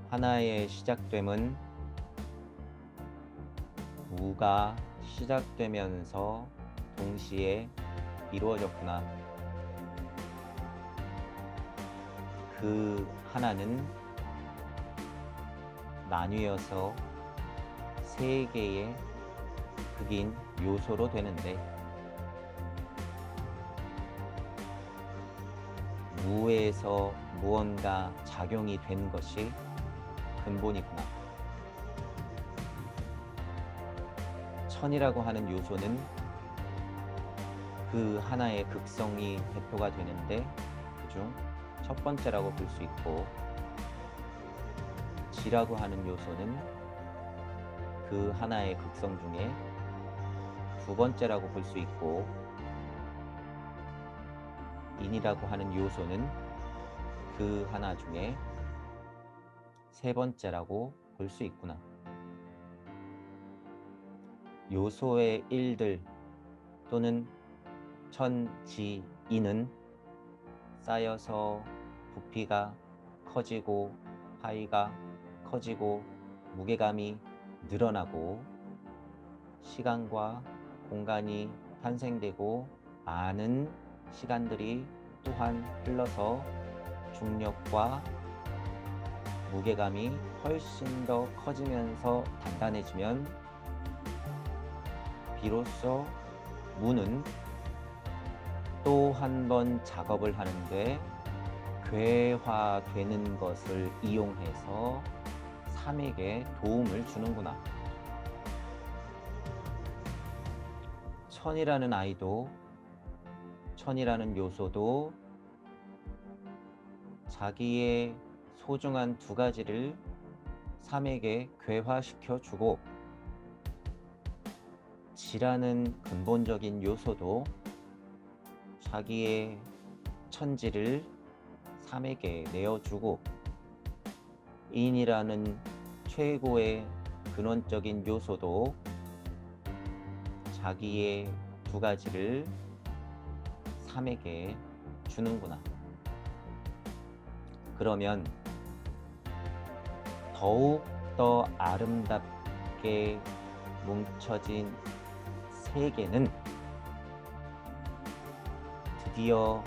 하나의 시작됨은 무가 시작되면서 동시에 이루어졌구나. 그 하나는 나뉘어서 세 개의 극인 요소로 되는데 무에서 무언가 작용이 된 것이 근본이구나. 천이라고 하는 요소는 그 하나의 극성이 대표가 되는데 그중 첫 번째라고 볼 수 있고 지라고 하는 요소는 그 하나의 극성 중에 두 번째라고 볼 수 있고 인이라고 하는 요소는 그 하나 중에 세 번째라고 볼 수 있구나. 요소의 일들 또는 천지인은 쌓여서 부피가 커지고 파이가 커지고 무게감이 늘어나고 시간과 공간이 탄생되고 많은 시간들이 또한 흘러서 중력과 무게감이 훨씬 더 커지면서 단단해지면 비로소 무는 또 한 번 작업을 하는데 괴화되는 것을 이용해서 삼에게 도움을 주는구나. 천이라는 아이도 천이라는 요소도 자기의 소중한 두 가지를 삼에게 괴화시켜 주고 지라는 근본적인 요소도 자기의 천지를 삼에게 내어주고 인이라는 최고의 근원적인 요소도 자기의 두 가지를 삼에게 주는구나. 그러면 더욱 더 아름답게 뭉쳐진 세계는 드디어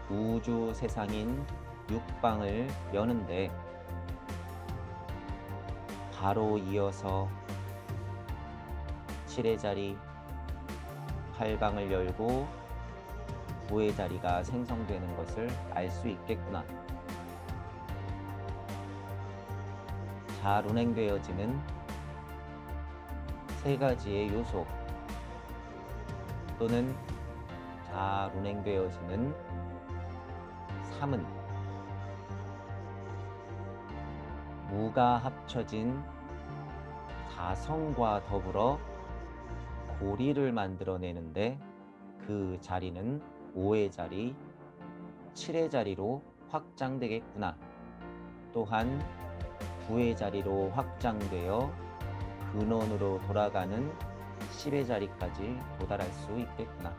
우주 세상인 육방을 여는데 바로 이어서 7의 자리 8방을 열고 9의 자리가 생성되는 것을 알 수 있겠구나. 잘 운행되어지는 세 가지의 요소 또는 잘 운행되어지는 삼은 무가 합쳐진 사성과 더불어 고리를 만들어내는데 그 자리는 5의 자리, 7의 자리로 확장되겠구나. 또한 9의 자리로 확장되어 근원으로 돌아가는 10의 자리까지 도달할 수 있겠구나.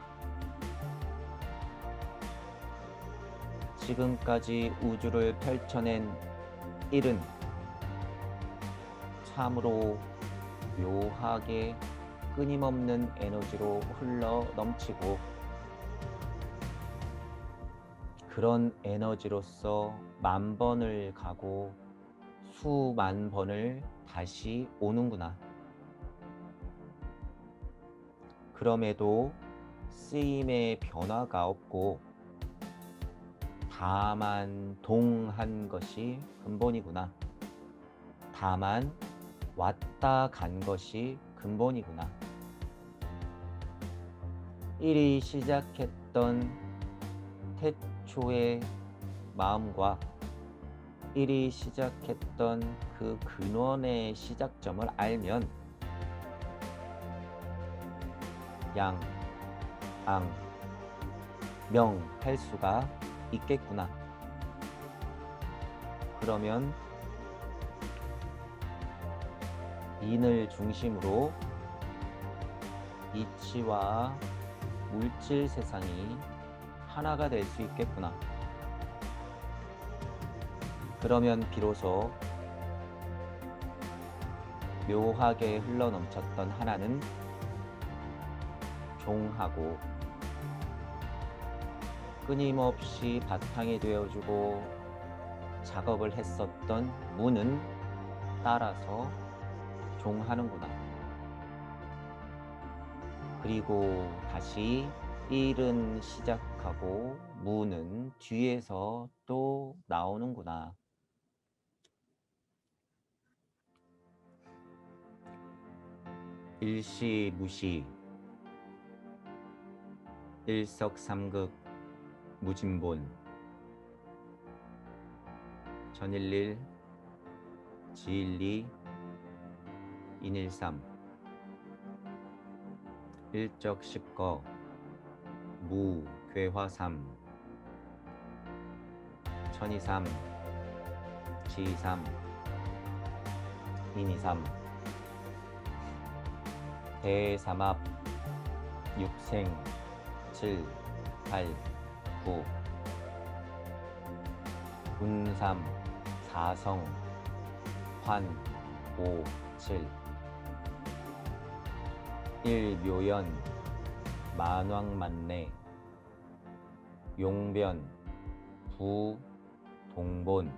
지금까지 우주를 펼쳐낸 1은 참으로 묘하게 끊임없는 에너지로 흘러 넘치고, 그런 에너지로서 만 번을 가고 수만 번을 다시 오는구나. 그럼에도 쓰임의 변화가 없고 다만 동한 것이 근본이구나. 다만 왔다 간 것이 근본이구나. 일이 시작했던 태초의 마음과 일이 시작했던 그 근원의 시작점을 알면 양, 앙, 명 할 수가 있겠구나. 그러면 인을 중심으로 이치와 물질 세상이 하나가 될 수 있겠구나. 그러면 비로소 묘하게 흘러넘쳤던 하나는 종하고, 끊임없이 바탕이 되어주고 작업을 했었던 무는 따라서 종하는구나. 그리고 다시 일은 시작하고 무는 뒤에서 또 나오는구나. 일시무시, 일석삼극, 무진본, 전일일, 지일리, 인일삼, 일적십거, 무괴화삼, 천이삼, 지이삼, 인이삼, 대삼합, 육생, 7, 8, 9, 운삼, 사성, 환, 5, 7, 일묘연, 만왕만내, 용변, 부, 동본,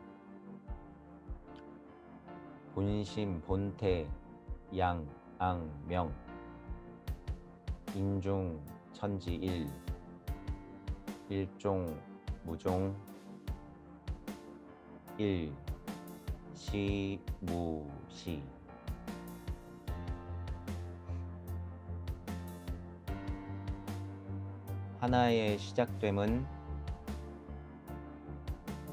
본심, 본태, 양, 앙, 명, 인중, 천지, 일, 일종, 무종, 일, 시, 무, 시. 하나의 시작됨은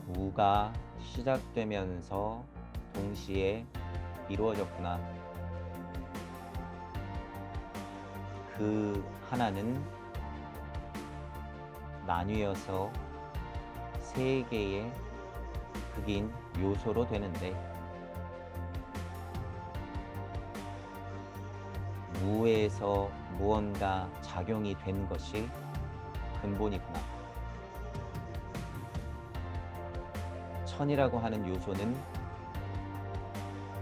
무가 시작되면서 동시에 이루어졌구나. 그 하나는 나뉘어서 세 개의 극인 요소로 되는데, 무에서 무언가 작용이 된 것이 근본이구나. 천이라고 하는 요소는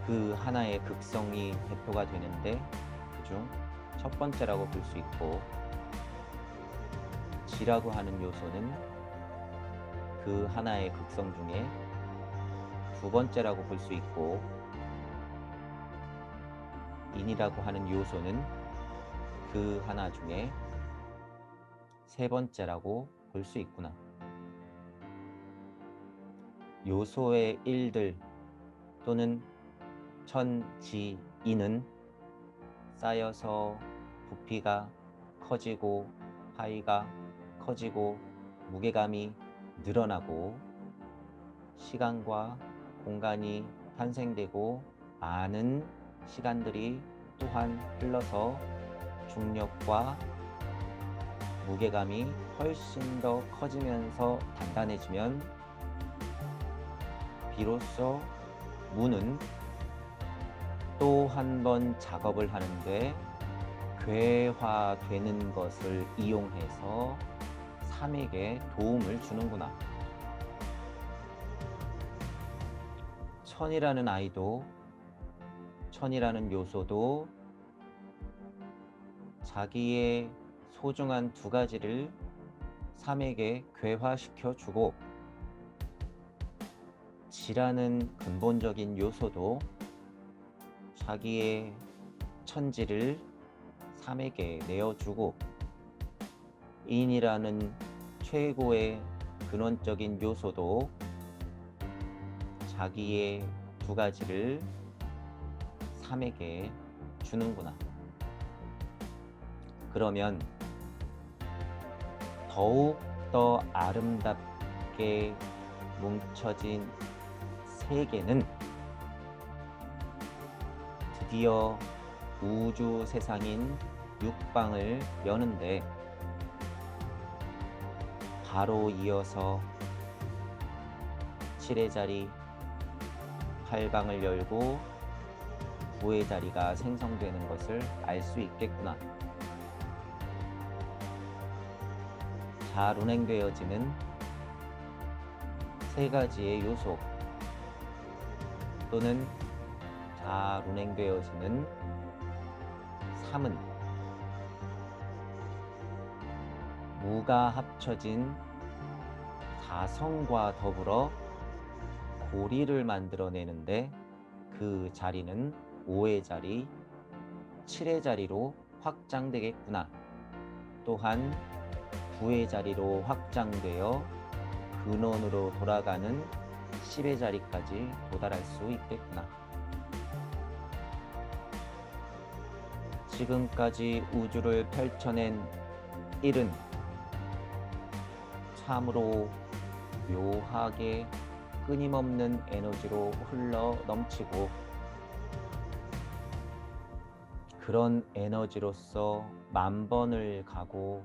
그 하나의 극성이 대표가 되는데 그중 첫 번째라고 볼 수 있고, 지라고 하는 요소는 그 하나의 극성 중에 두 번째라고 볼 수 있고, 인이라고 하는 요소는 그 하나 중에 세 번째라고 볼 수 있구나. 요소의 일들 또는 천지인은 쌓여서 부피가 커지고 파이가 커지고 무게감이 늘어나고 시간과 공간이 탄생되고 많은 시간들이 또한 흘러서 중력과 무게감이 훨씬 더 커지면서 단단해지면 비로소 무는 또 한 번 작업을 하는데 괴화되는 것을 이용해서 삼에게 도움을 주는구나. 천이라는 아이도 천이라는 요소도 자기의 소중한 두 가지를 삼에게 괴화시켜 주고, 지라는 근본적인 요소도 자기의 천지를 삼에게 내어주고, 인이라는 최고의 근원적인 요소도 자기의 두 가지를 삼에게 주는구나. 그러면 더욱 더 아름답게 뭉쳐진 세계는 드디어 우주 세상인 육방을 여는데, 바로 이어서 7의 자리, 8방을 열고 9의 자리가 생성되는 것을 알 수 있겠구나. 잘 운행되어지는 세 가지의 요소, 또는 잘 운행되어지는 3은 무가 합쳐진 4성과 더불어 고리를 만들어내는데, 그 자리는 5의 자리, 7의 자리로 확장되겠구나. 또한 9의 자리로 확장되어 근원으로 돌아가는 10의 자리까지 도달할 수 있겠구나. 지금까지 우주를 펼쳐낸 1은 참으로 묘하게 끊임없는 에너지로 흘러 넘치고, 그런 에너지로서 만 번을 가고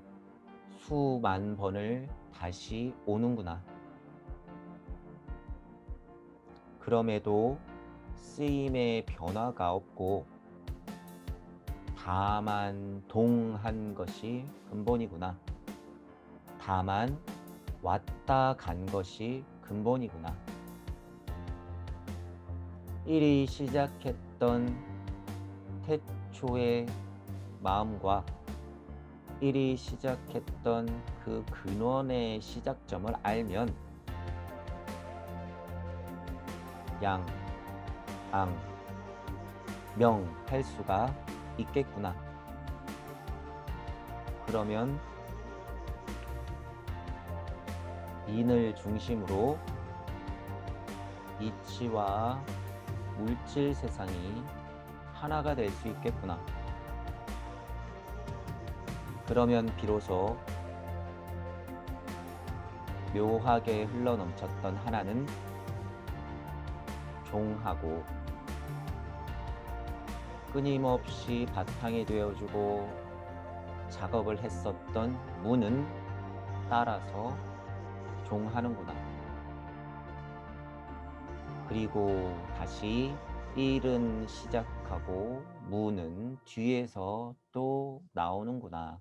수만 번을 다시 오는구나. 그럼에도 쓰임의 변화가 없고 다만 동한 것이 근본이구나. 다만 왔다 간 것이 근본이구나. 1이 시작했던 태초의 마음과 1이 시작했던 그 근원의 시작점을 알면 양, 앙, 명 할 수가 있겠구나. 그러면 인을 중심으로 이치와 물질 세상이 하나가 될 수 있겠구나. 그러면 비로소 묘하게 흘러넘쳤던 하나는 종하고, 끊임없이 바탕이 되어주고 작업을 했었던 무는 따라서 종하는구나. 그리고 다시 1은 시작하고 무는 뒤에서 또 나오는구나.